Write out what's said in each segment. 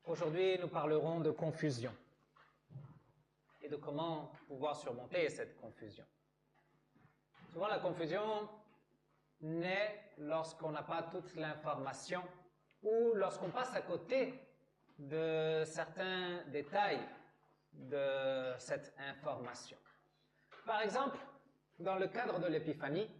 Aujourd'hui, nous parlerons de confusion et de comment pouvoir surmonter cette confusion. Souvent, la confusion naît lorsqu'on n'a pas toute l'information ou lorsqu'on passe à côté de certains détails de cette information. Par exemple, dans le cadre de l'Épiphanie,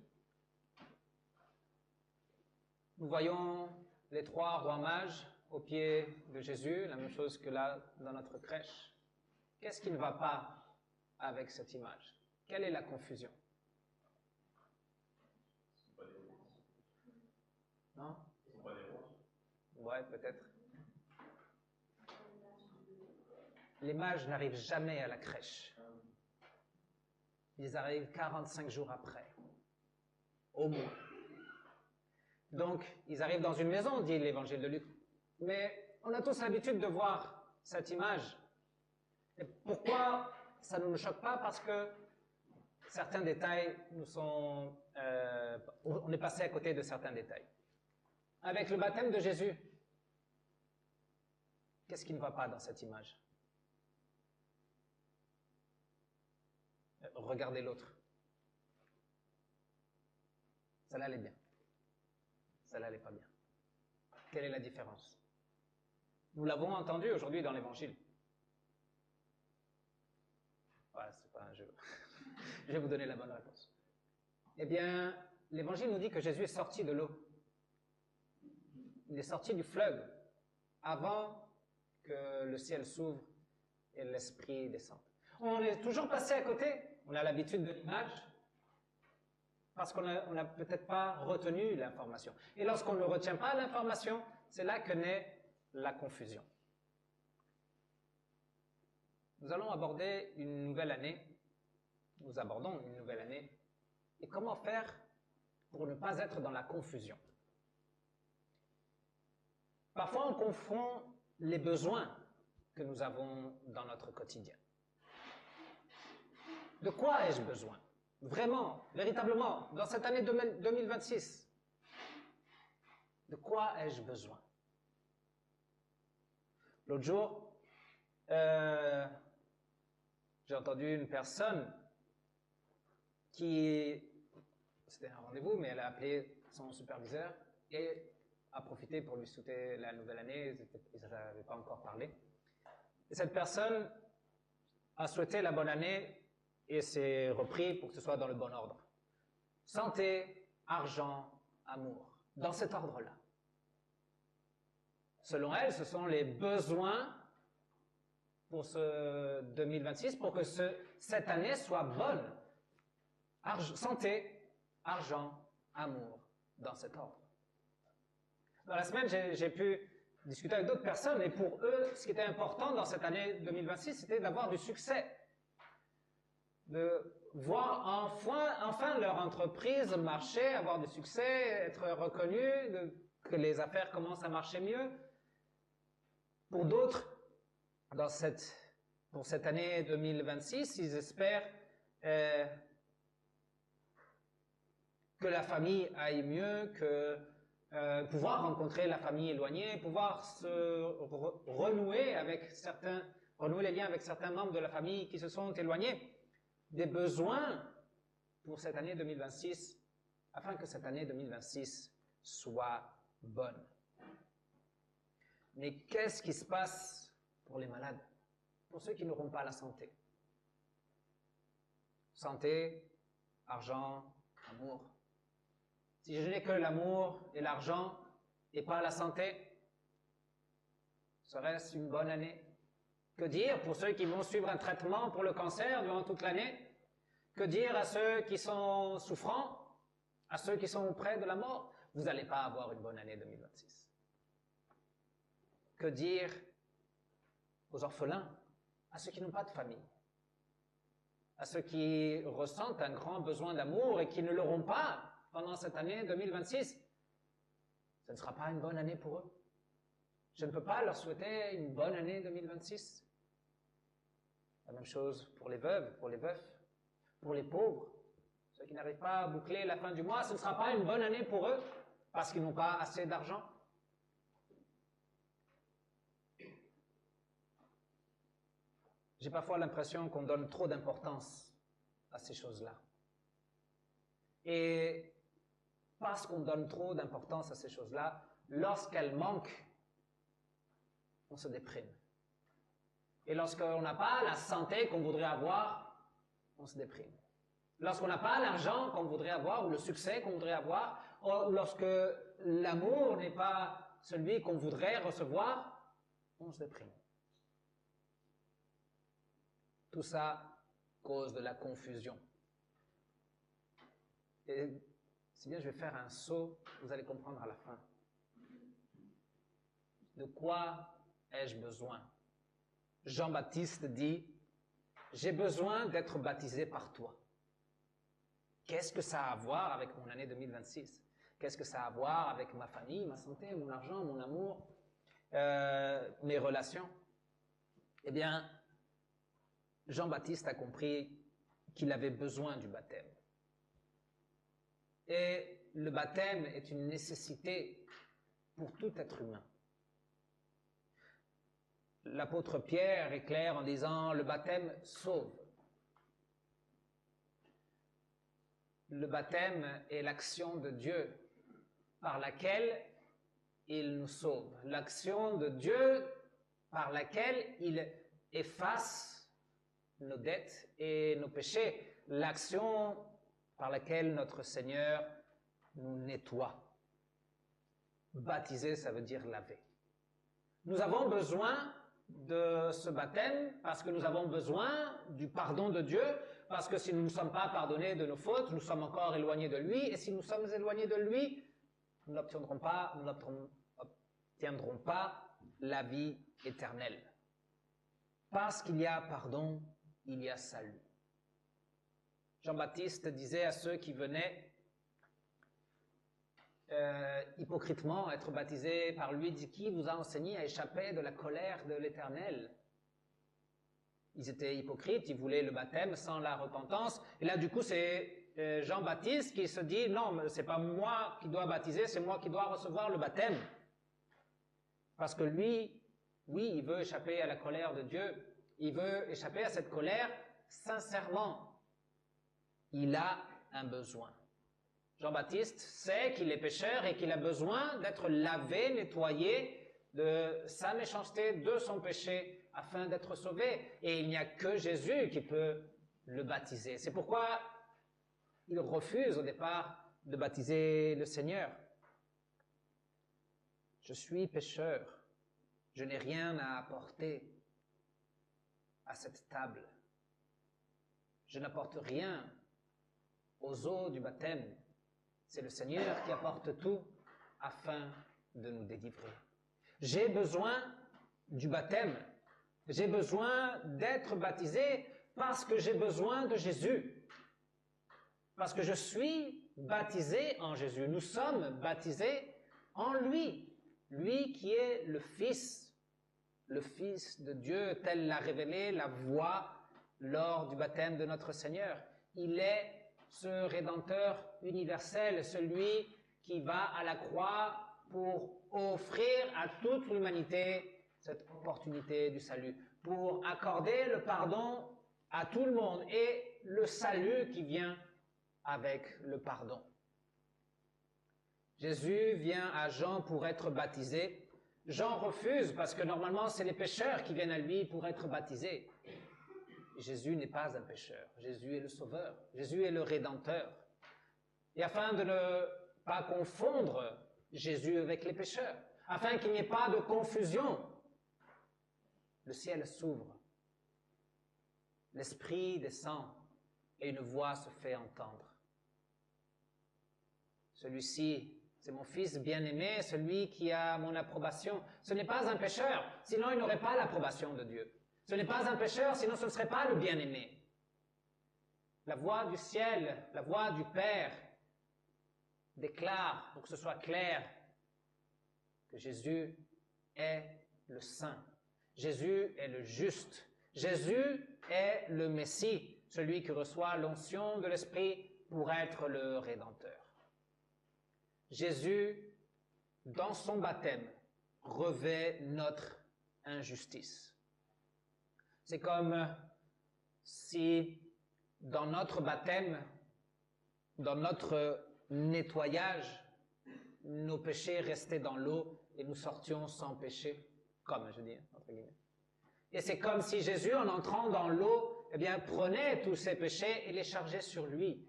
nous voyons les trois rois mages au pied de Jésus, la même chose que là dans notre crèche. Qu'est-ce qui ne va pas avec cette image? Quelle est la confusion? Non? Ouais, peut-être. Les mages n'arrivent jamais à la crèche. Ils arrivent 45 jours après, au moins. Donc, ils arrivent dans une maison, dit l'évangile de Luc. Mais on a tous l'habitude de voir cette image. Et pourquoi ça ne nous choque pas? Parce que certains détails nous sont... on est passé à côté de certains détails. Avec le baptême de Jésus, qu'est-ce qui ne va pas dans cette image? Regardez l'autre. Celle-là, elle est bien. Celle-là, elle n'est pas bien. Quelle est la différence? Nous l'avons entendu aujourd'hui dans l'Évangile. Voilà, c'est pas un jeu. Je vais vous donner la bonne réponse. Eh bien, l'Évangile nous dit que Jésus est sorti de l'eau. Il est sorti du fleuve avant que le ciel s'ouvre et l'Esprit descende. On est toujours passé à côté. On a l'habitude de l'image parce qu'on n'a peut-être pas retenu l'information. Et lorsqu'on ne retient pas l'information, c'est là que naît la confusion. Nous allons aborder une nouvelle année. Nous abordons une nouvelle année. Et comment faire pour ne pas être dans la confusion? Parfois, on confond les besoins que nous avons dans notre quotidien. De quoi ai-je besoin? Vraiment, véritablement, dans cette année 2026, de quoi ai-je besoin? L'autre jour, j'ai entendu une personne qui, c'était un rendez-vous, mais elle a appelé son superviseur et a profité pour lui souhaiter la nouvelle année, ils n'avaient pas encore parlé. Et cette personne a souhaité la bonne année et s'est repris pour que ce soit dans le bon ordre. Santé, argent, amour. Dans cet ordre-là. Selon elle, ce sont les besoins pour ce 2026, pour que cette année soit bonne. Santé, argent, amour. Dans cet ordre. Dans la semaine, j'ai pu discuter avec d'autres personnes et pour eux, ce qui était important dans cette année 2026, c'était d'avoir du succès. De voir enfin leur entreprise marcher, avoir du succès, être reconnu, que les affaires commencent à marcher mieux. Pour d'autres, pour cette année 2026, ils espèrent que la famille aille mieux, que pouvoir rencontrer la famille éloignée, pouvoir renouer les liens avec certains membres de la famille qui se sont éloignés. Des besoins pour cette année 2026, afin que cette année 2026 soit bonne. Mais qu'est-ce qui se passe pour les malades? Pour ceux qui n'auront pas la santé? Santé, argent, amour. Si je n'ai que l'amour et l'argent et pas la santé, serait-ce une bonne année? Que dire pour ceux qui vont suivre un traitement pour le cancer durant toute l'année? Que dire à ceux qui sont souffrants? À ceux qui sont près de la mort? Vous n'allez pas avoir une bonne année 2026. Que dire aux orphelins? À ceux qui n'ont pas de famille? À ceux qui ressentent un grand besoin d'amour et qui ne l'auront pas pendant cette année 2026? Ce ne sera pas une bonne année pour eux. Je ne peux pas leur souhaiter une bonne année 2026. La même chose pour les veuves, pour les veufs, pour les pauvres, ceux qui n'arrivent pas à boucler la fin du mois, ce ne sera pas une bonne année pour eux parce qu'ils n'ont pas assez d'argent. j'ai parfois l'impression qu'on donne trop d'importance à ces choses-là. Et parce qu'on donne trop d'importance à ces choses-là, lorsqu'elles manquent, on se déprime. Et lorsqu'on n'a pas la santé qu'on voudrait avoir, on se déprime. Lorsqu'on n'a pas l'argent qu'on voudrait avoir ou le succès qu'on voudrait avoir, ou lorsque l'amour n'est pas celui qu'on voudrait recevoir, on se déprime. Tout ça cause de la confusion. Et si bien je vais faire un saut, vous allez comprendre à la fin. De quoi ai-je besoin? Jean-Baptiste dit, j'ai besoin d'être baptisé par toi. Qu'est-ce que ça a à voir avec mon année 2026? Qu'est-ce que ça a à voir avec ma famille, ma santé, mon argent, mon amour, mes relations? Eh bien, Jean-Baptiste a compris qu'il avait besoin du baptême. Et le baptême est une nécessité pour tout être humain. L'apôtre Pierre est clair en disant « le baptême sauve ». Le baptême est l'action de Dieu par laquelle il nous sauve. L'action de Dieu par laquelle il efface nos dettes et nos péchés. L'action par laquelle notre Seigneur nous nettoie. Baptiser, ça veut dire laver. Nous avons besoin de ce baptême parce que nous avons besoin du pardon de Dieu, parce que si nous ne sommes pas pardonnés de nos fautes, nous sommes encore éloignés de lui, et si nous sommes éloignés de lui, nous n'obtiendrons pas la vie éternelle. Parce qu'il y a pardon, il y a salut. Jean-Baptiste disait à ceux qui venaient hypocritement être baptisés par lui, dit, qui vous a enseigné à échapper de la colère de l'Éternel? Ils étaient hypocrites, ils voulaient le baptême sans la repentance. Et là, du coup, c'est Jean-Baptiste qui se dit, non, c'est pas moi qui dois baptiser, c'est moi qui dois recevoir le baptême. Parce que lui, oui, il veut échapper à la colère de Dieu. Il veut échapper à cette colère sincèrement. Il a un besoin. Jean-Baptiste sait qu'il est pécheur et qu'il a besoin d'être lavé, nettoyé de sa méchanceté, de son péché, afin d'être sauvé. Et il n'y a que Jésus qui peut le baptiser. C'est pourquoi il refuse au départ de baptiser le Seigneur. Je suis pécheur, je n'ai rien à apporter à cette table. Je n'apporte rien aux eaux du baptême. C'est le Seigneur qui apporte tout afin de nous délivrer. J'ai besoin du baptême. J'ai besoin d'être baptisé parce que j'ai besoin de Jésus. Parce que je suis baptisé en Jésus. Nous sommes baptisés en lui. Lui qui est le Fils de Dieu, tel l'a révélé la voix lors du baptême de notre Seigneur. Il est ce Rédempteur universel, celui qui va à la croix pour offrir à toute l'humanité cette opportunité du salut, pour accorder le pardon à tout le monde et le salut qui vient avec le pardon. Jésus vient à Jean pour être baptisé. Jean refuse parce que normalement c'est les pécheurs qui viennent à lui pour être baptisés. Jésus n'est pas un pécheur. Jésus est le Sauveur. Jésus est le Rédempteur. Et afin de ne pas confondre Jésus avec les pécheurs, afin qu'il n'y ait pas de confusion, le ciel s'ouvre. L'Esprit descend et une voix se fait entendre. Celui-ci, c'est mon Fils bien-aimé, celui qui a mon approbation. Ce n'est pas un pécheur, sinon il n'aurait pas l'approbation de Dieu. Ce n'est pas un pécheur, sinon ce ne serait pas le bien-aimé. La voix du ciel, la voix du Père déclare, pour que ce soit clair, que Jésus est le Saint. Jésus est le juste. Jésus est le Messie, celui qui reçoit l'onction de l'Esprit pour être le Rédempteur. Jésus, dans son baptême, revêt notre injustice. C'est comme si dans notre baptême, dans notre nettoyage, nos péchés restaient dans l'eau et nous sortions sans péché, comme je dis, entre guillemets. Et c'est comme si Jésus, en entrant dans l'eau, eh bien, prenait tous ses péchés et les chargeait sur lui.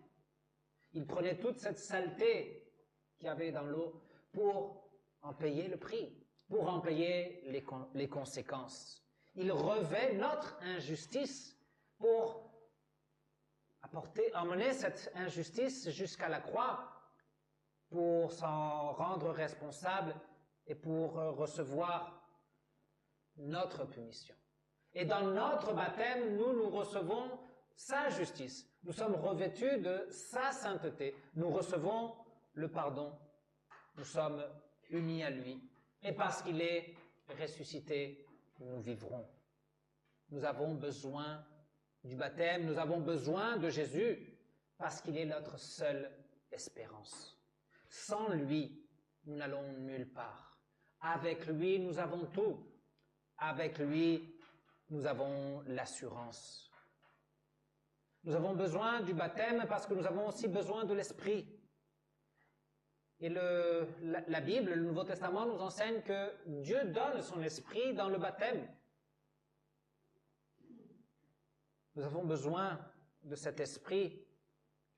Il prenait toute cette saleté qu'il y avait dans l'eau pour en payer le prix, pour en payer les conséquences. Il revêt notre injustice pour emmener cette injustice jusqu'à la croix, pour s'en rendre responsable et pour recevoir notre punition. Et dans notre baptême, nous recevons sa justice. Nous sommes revêtus de sa sainteté. Nous recevons le pardon. Nous sommes unis à lui. Et parce qu'il est ressuscité, nous vivrons. Nous avons besoin du baptême, nous avons besoin de Jésus, parce qu'il est notre seule espérance. Sans lui, nous n'allons nulle part. Avec lui, nous avons tout. Avec lui, nous avons l'assurance. Nous avons besoin du baptême parce que nous avons aussi besoin de l'Esprit. Et la Bible, le Nouveau Testament nous enseigne que Dieu donne son Esprit dans le baptême. Nous avons besoin de cet Esprit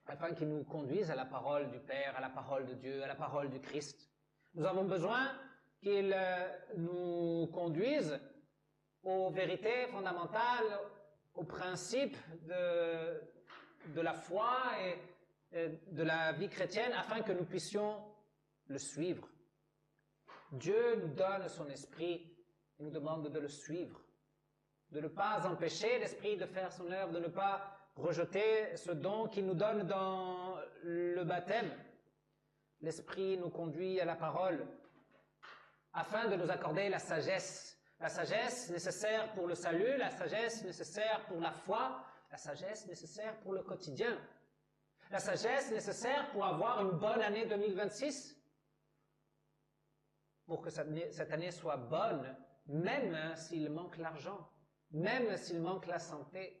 afin qu'il nous conduise à la parole du Père, à la parole de Dieu, à la parole du Christ. Nous avons besoin qu'il nous conduise aux vérités fondamentales, aux principes de la foi et de la vie chrétienne afin que nous puissions le suivre. Dieu nous donne son esprit et nous demande de le suivre, de ne pas empêcher l'esprit de faire son œuvre, de ne pas rejeter ce don qu'il nous donne dans le baptême. L'esprit nous conduit à la parole afin de nous accorder la sagesse nécessaire pour le salut, la sagesse nécessaire pour la foi, la sagesse nécessaire pour le quotidien, la sagesse nécessaire pour avoir une bonne année 2026, pour que cette année soit bonne, même s'il manque l'argent, même s'il manque la santé,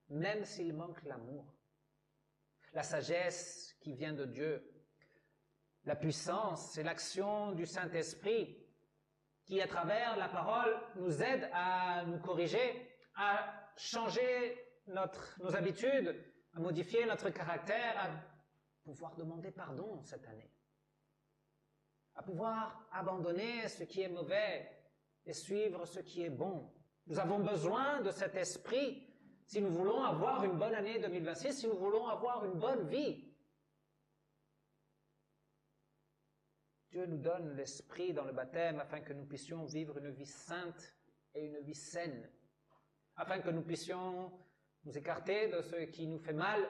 même s'il manque l'amour. La sagesse qui vient de Dieu, la puissance et l'action du Saint-Esprit qui, à travers la parole, nous aide à nous corriger, à changer nos habitudes, à modifier notre caractère, à pouvoir demander pardon cette année, à pouvoir abandonner ce qui est mauvais et suivre ce qui est bon. Nous avons besoin de cet esprit si nous voulons avoir une bonne année 2026, si nous voulons avoir une bonne vie. Dieu nous donne l'esprit dans le baptême afin que nous puissions vivre une vie sainte et une vie saine, afin que nous puissions nous écarter de ce qui nous fait mal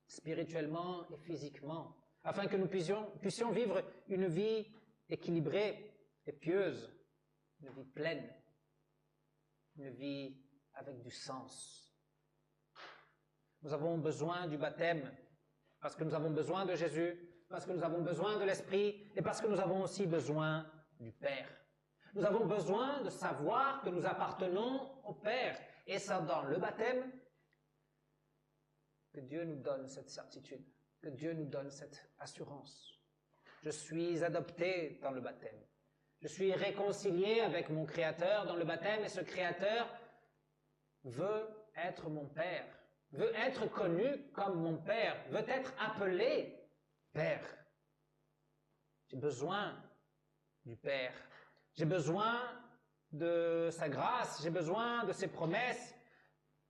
spirituellement et physiquement, afin que nous puissions vivre une vie équilibrée et pieuse, une vie pleine, une vie avec du sens. Nous avons besoin du baptême parce que nous avons besoin de Jésus, parce que nous avons besoin de l'Esprit et parce que nous avons aussi besoin du Père. Nous avons besoin de savoir que nous appartenons au Père. Et c'est dans le baptême que Dieu nous donne cette certitude, que Dieu nous donne cette assurance. Je suis adopté dans le baptême. Je suis réconcilié avec mon Créateur dans le baptême et ce Créateur veut être mon Père, veut être connu comme mon Père, veut être appelé Père. J'ai besoin du Père. J'ai besoin de sa grâce, j'ai besoin de ses promesses,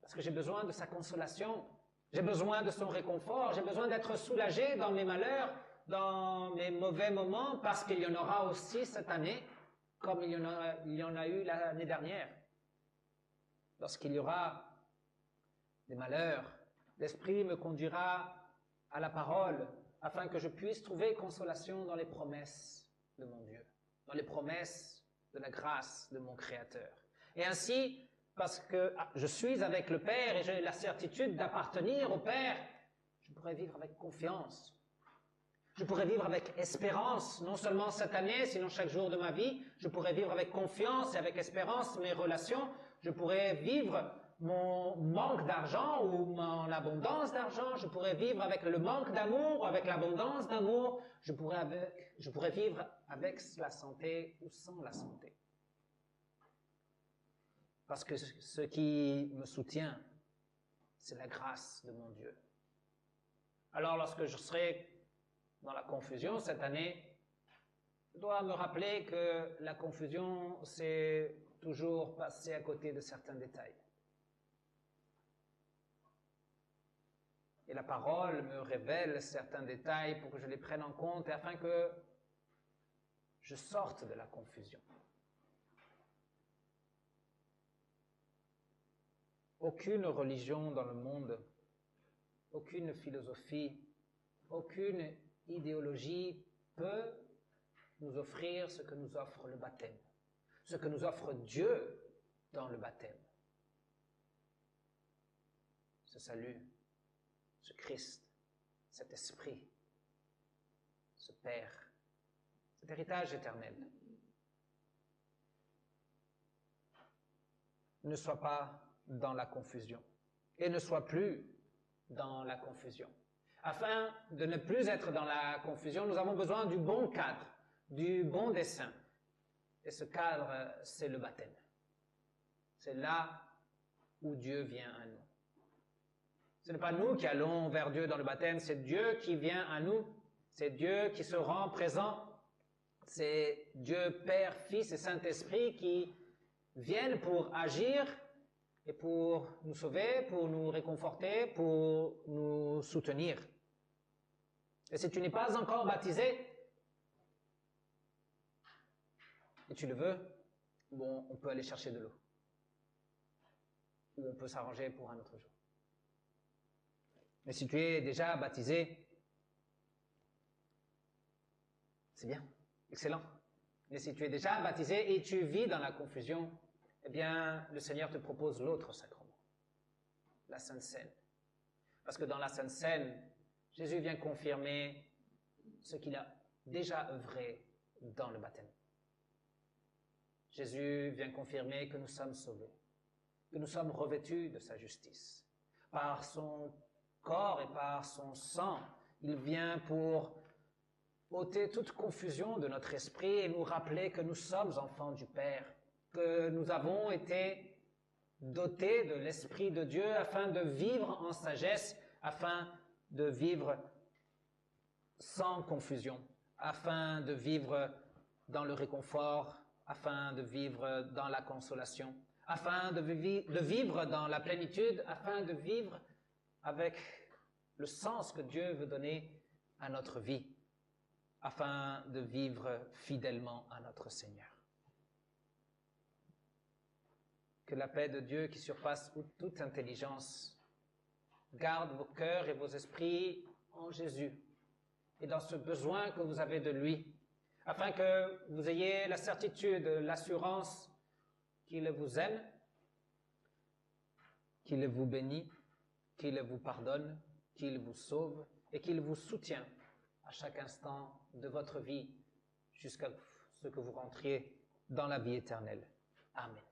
parce que j'ai besoin de sa consolation. J'ai besoin de son réconfort, j'ai besoin d'être soulagé dans mes malheurs, dans mes mauvais moments, parce qu'il y en aura aussi cette année, comme il y en a eu l'année dernière. Lorsqu'il y aura des malheurs, l'Esprit me conduira à la parole, afin que je puisse trouver consolation dans les promesses de mon Dieu, dans les promesses de la grâce de mon Créateur. Et ainsi, parce que je suis avec le Père et j'ai la certitude d'appartenir au Père, je pourrai vivre avec confiance. Je pourrais vivre avec espérance, non seulement cette année, sinon chaque jour de ma vie. Je pourrais vivre avec confiance et avec espérance mes relations. Je pourrais vivre mon manque d'argent ou mon abondance d'argent. Je pourrais vivre avec le manque d'amour ou avec l'abondance d'amour. Je pourrais vivre avec la santé ou sans la santé. Parce que ce qui me soutient, c'est la grâce de mon Dieu. Alors lorsque je serai dans la confusion cette année, je dois me rappeler que la confusion, c'est toujours passer à côté de certains détails. Et la parole me révèle certains détails pour que je les prenne en compte et afin que je sorte de la confusion. Aucune religion dans le monde, aucune philosophie, aucune idéologie peut nous offrir ce que nous offre le baptême, ce que nous offre Dieu dans le baptême. Ce salut, ce Christ, cet Esprit, ce Père, cet héritage éternel. Ne sois pas dans la confusion et ne sois plus dans la confusion. Afin de ne plus être dans la confusion, nous avons besoin du bon cadre, du bon dessein. Et ce cadre, c'est le baptême. C'est là où Dieu vient à nous. Ce n'est pas nous qui allons vers Dieu dans le baptême, c'est Dieu qui vient à nous. C'est Dieu qui se rend présent. C'est Dieu Père, Fils et Saint-Esprit qui viennent pour agir et pour nous sauver, pour nous réconforter, pour nous soutenir. Et si tu n'es pas encore baptisé, et tu le veux, bon, on peut aller chercher de l'eau. Ou on peut s'arranger pour un autre jour. Mais si tu es déjà baptisé, c'est bien, excellent. Mais si tu es déjà baptisé et tu vis dans la confusion, eh bien, le Seigneur te propose l'autre sacrement, la Sainte Seine. Parce que dans la Sainte Seine, Jésus vient confirmer ce qu'il a déjà œuvré dans le baptême. Jésus vient confirmer que nous sommes sauvés, que nous sommes revêtus de sa justice. Par son corps et par son sang, il vient pour ôter toute confusion de notre esprit et nous rappeler que nous sommes enfants du Père, que nous avons été dotés de l'Esprit de Dieu afin de vivre en sagesse, afin de vivre sans confusion, afin de vivre dans le réconfort, afin de vivre dans la consolation, afin de vivre dans la plénitude, afin de vivre avec le sens que Dieu veut donner à notre vie, afin de vivre fidèlement à notre Seigneur. Que la paix de Dieu qui surpasse toute intelligence garde vos cœurs et vos esprits en Jésus et dans ce besoin que vous avez de lui, afin que vous ayez la certitude, l'assurance qu'il vous aime, qu'il vous bénit, qu'il vous pardonne, qu'il vous sauve et qu'il vous soutient à chaque instant de votre vie jusqu'à ce que vous rentriez dans la vie éternelle. Amen.